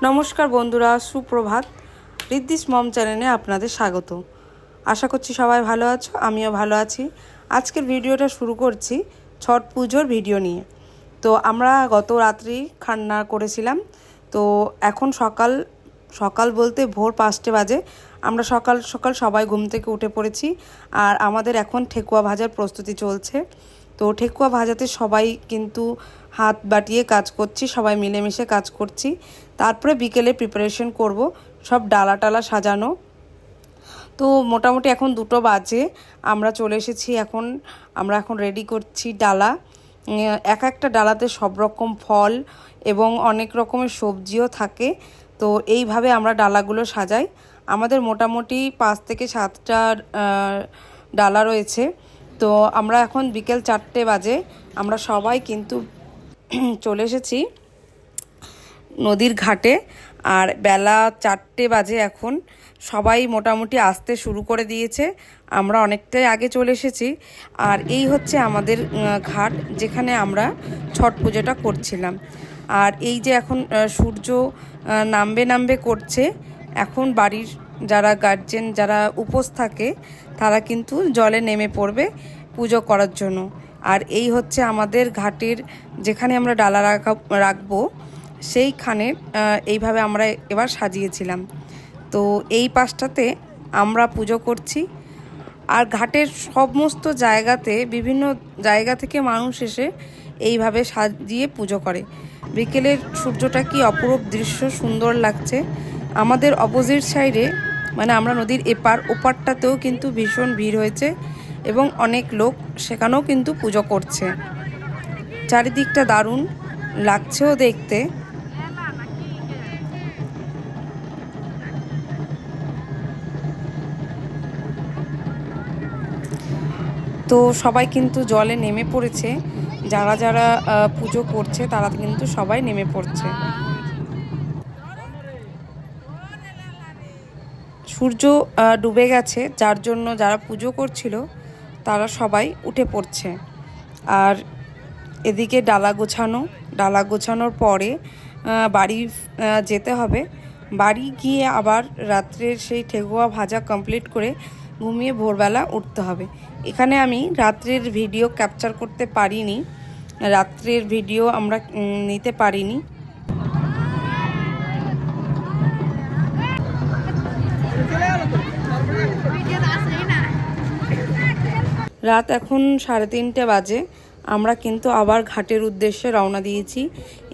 নমস্কার বন্ধুরা, সুপ্রভাত। রিদ্ধিস মম চ্যানেলে আপনাদের স্বাগত। আশা করছি সবাই ভালো আছো, আমিও ভালো আছি। আজকের ভিডিওটা শুরু করছি ছট পুজোর ভিডিও নিয়ে। তো আমরা গত রাত্রি রান্না করেছিলাম। তো এখন সকাল সকাল বলতে ভোর 5টে বাজে। আমরা সকাল সকাল সবাই ঘুম থেকে উঠে পড়েছি। আর আমাদের এখন ঠেকুয়া ভাজার প্রস্তুতি চলছে। তো ঠেকুয়া ভাজাতে সবাই কিন্তু হাত বাটিয়ে কাজ করছি, সবাই মিলেমিশে কাজ করছি। তারপরে বিকেলে প্রিপারেশন করব, সব ডালা টালা সাজানো। তো মোটামুটি এখন 2টো বাজে, আমরা চলে এসেছি। আমরা এখন রেডি করছি ডালা। এক একটা ডালাতে সব রকম ফল এবং অনেক রকমের সবজিও থাকে। তো এইভাবে আমরা ডালাগুলো সাজাই। আমাদের মোটামুটি 5 থেকে 7টা ডালা রয়েছে। তো আমরা এখন বিকেল 4টে বাজে, আমরা সবাই কিন্তু চলে এসেছি নদীর ঘাটে। আর বেলা 4টে বাজে এখন, সবাই মোটামুটি আসতে শুরু করে দিয়েছে। আমরা অনেকটাই আগে চলে এসেছি। আর এই হচ্ছে আমাদের ঘাট, যেখানে আমরা ছট পুজোটা করছিলাম। আর এই যে এখন সূর্য নামবে করছে। এখন বাড়ির যারা গার্জেন, যারা উপোস থাকে, তারা কিন্তু জলে নেমে পড়বে পুজো করার জন্য। আর এই হচ্ছে আমাদের ঘাটের, যেখানে আমরা ডালা রাখবো সেইখানে এইভাবে আমরা এবার সাজিয়েছিলাম। তো এই পাশটাতে আমরা পুজো করছি। আর ঘাটের সমস্ত জায়গাতে বিভিন্ন জায়গা থেকে মানুষ এসে এইভাবে সাজিয়ে পুজো করে। বিকেলের সূর্যটা কি অপরূপ দৃশ্য, সুন্দর লাগছে। আমাদের অপোজিট সাইডে, মানে আমরা নদীর ওপারটাতেও কিন্তু ভীষণ ভিড় হয়েছে এবং অনেক লোক সেখানেও কিন্তু পুজো করছে। চারিদিকটা দারুণ লাগছেও দেখতে। তো সবাই কিন্তু জলে নেমে পড়েছে। যারা যারা পুজো করছে তারা কিন্তু সবাই নেমে পড়ছে। সূর্য ডুবে গেছে, যার জন্য যারা পুজো করছিল তারা সবাই উঠে পড়ছে। আর এদিকে ডালা গোছানোর পরে বাড়ি যেতে হবে। বাড়ি গিয়ে আবার রাত্রের সেই ঠেকুয়া ভাজা কমপ্লিট করে ঘুমিয়ে ভোরবেলা উঠতে হবে। এখানে আমি রাত্রের ভিডিও ক্যাপচার করতে পারিনি, রাত্রের ভিডিও আমরা নিতে পারিনি। রাত এখন 3:30 বাজে। আমরা কিন্তু আবার ঘাটের উদ্দেশ্যে রওনা দিয়েছি।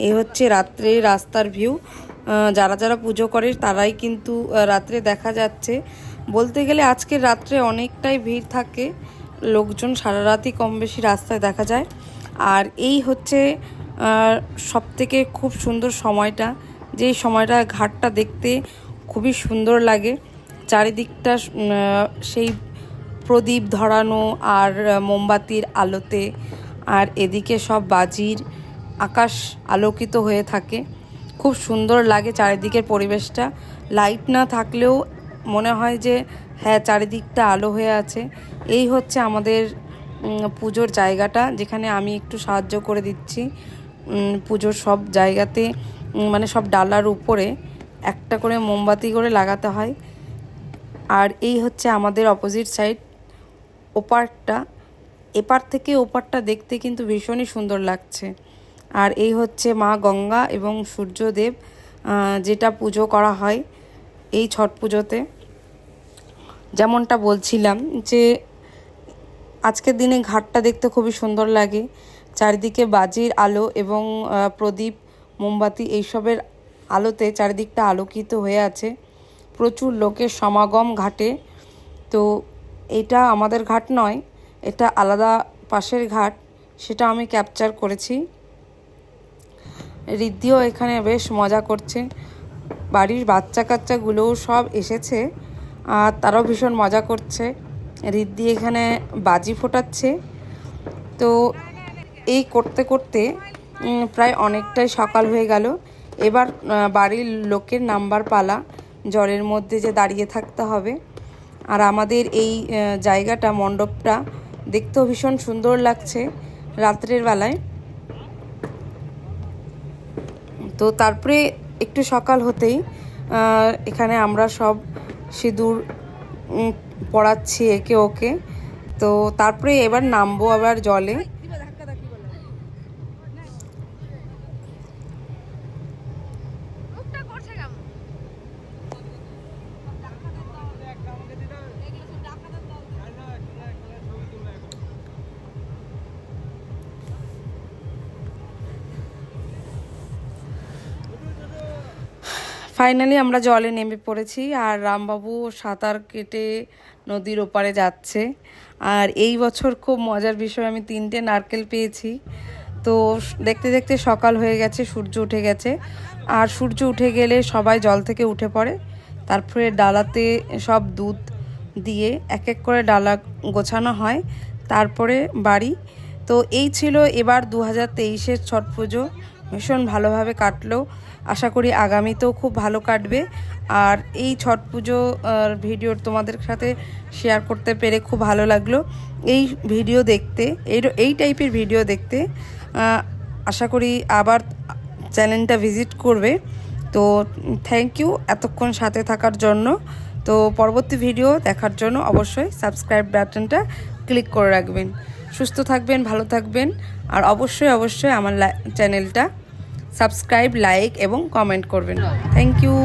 এই হচ্ছে রাত্রে রাস্তার ভিউ। যারা যারা পুজো করে তারাই কিন্তু রাত্রে দেখা যাচ্ছে। বলতে গেলে আজকের রাত্রে অনেকটাই ভিড় থাকে, লোকজন সারা রাতই কম বেশি রাস্তায় দেখা যায়। আর এই হচ্ছে সবথেকে খুব সুন্দর সময়টা, যেই সময়টা ঘাটটা দেখতে খুবই সুন্দর লাগে। চারিদিকটা সেই প্রদীপ ধরানো আর মোমবাতির আলোতে, আর এদিকে সব বাজির আকাশ আলোকিত হয়ে থাকে। খুব সুন্দর লাগে চারিদিকের পরিবেশটা। লাইট না থাকলেও মনে হয় যে হ্যাঁ, চারিদিকটা আলো হয়ে আছে। এই হচ্ছে আমাদের পুজোর জায়গাটা, যেখানে আমি একটু সাহায্য করে দিচ্ছি। পুজোর সব জায়গাতে, মানে সব ডালার উপরে একটা করে মোমবাতি করে লাগাতে হয়। আর এই হচ্ছে আমাদের অপোজিট সাইড, ওপারটা। এপার থেকে ওপারটা দেখতে কিন্তু ভীষণই সুন্দর লাগছে। আর এই হচ্ছে মা গঙ্গা এবং সূর্যদেব, যেটা পুজো করা হয় এই ছট পুজোতে। যেমনটা বলছিলাম যে আজকের দিনে ঘাটটা দেখতে খুবই সুন্দর লাগে। চারিদিকে বাজির আলো এবং প্রদীপ, মোমবাতি এইসবের আলোতে চারিদিকটা আলোকিত হয়ে আছে। প্রচুর লোকের সমাগম ঘাটে। তো এটা আমাদের ঘাট নয়, এটা আলাদা পাশের ঘাট, সেটা আমি ক্যাপচার করেছি। রিদ্ধিও এখানে বেশ মজা করছে। বাড়ির বাচ্চা কাচ্চাগুলোও সব এসেছে আর তারাও ভীষণ মজা করছে। রিদ্ধি এখানে বাজি ফোটাচ্ছে। তো এই করতে করতে প্রায় অনেকটাই সকাল হয়ে গেল। এবার বাড়ির লোকের নাম্বার পালা, জলের মধ্যে যে দাঁড়িয়ে থাকতে হবে। আর আমাদের এই জায়গাটা, মণ্ডপটা দেখতেও ভীষণ সুন্দর লাগছে রাত্রের বেলায়। তো তারপরে একটু সকাল হতেই এখানে আমরা সব সিঁদুর পড়াচ্ছি একে ওকে। তো তারপরে এবার নামবো আবার জলে। ফাইনালি আমরা জলে নেমে পড়েছি, আর রামবাবু সাঁতার কেটে নদীর ওপারে যাচ্ছে। আর এই বছর খুব মজার বিষয়, আমি 3টে নারকেল পেয়েছি। তো দেখতে দেখতে সকাল হয়ে গেছে, সূর্য উঠে গেছে। আর সূর্য উঠে গেলে সবাই জল থেকে উঠে পড়ে। তারপরে ডালাতে সব দুধ দিয়ে এক এক করে ডালা গোছানো হয়, তারপরে বাড়ি। তো এই ছিল এবার 2023-এর ছট পুজো। ভীষণ ভালোভাবে কাটলো, আশা করি আগামীতেও খুব ভালো কাটবে। আর এই ছট পুজো ভিডিও তোমাদের সাথে শেয়ার করতে পেরে খুব ভালো লাগলো। এই ভিডিও দেখতে, এই টাইপের ভিডিও দেখতে আশা করি আবার চ্যানেলটা ভিজিট করবে। তো থ্যাংক ইউ এতক্ষণ সাথে থাকার জন্য। তো পরবর্তী ভিডিও দেখার জন্য অবশ্যই সাবস্ক্রাইব বাটনটা ক্লিক করে রাখবেন। সুস্থ থাকবেন, ভালো থাকবেন, আর অবশ্যই আমার চ্যানেলটা সাবস্ক্রাইব, লাইক এবং কমেন্ট করবেন। Thank you.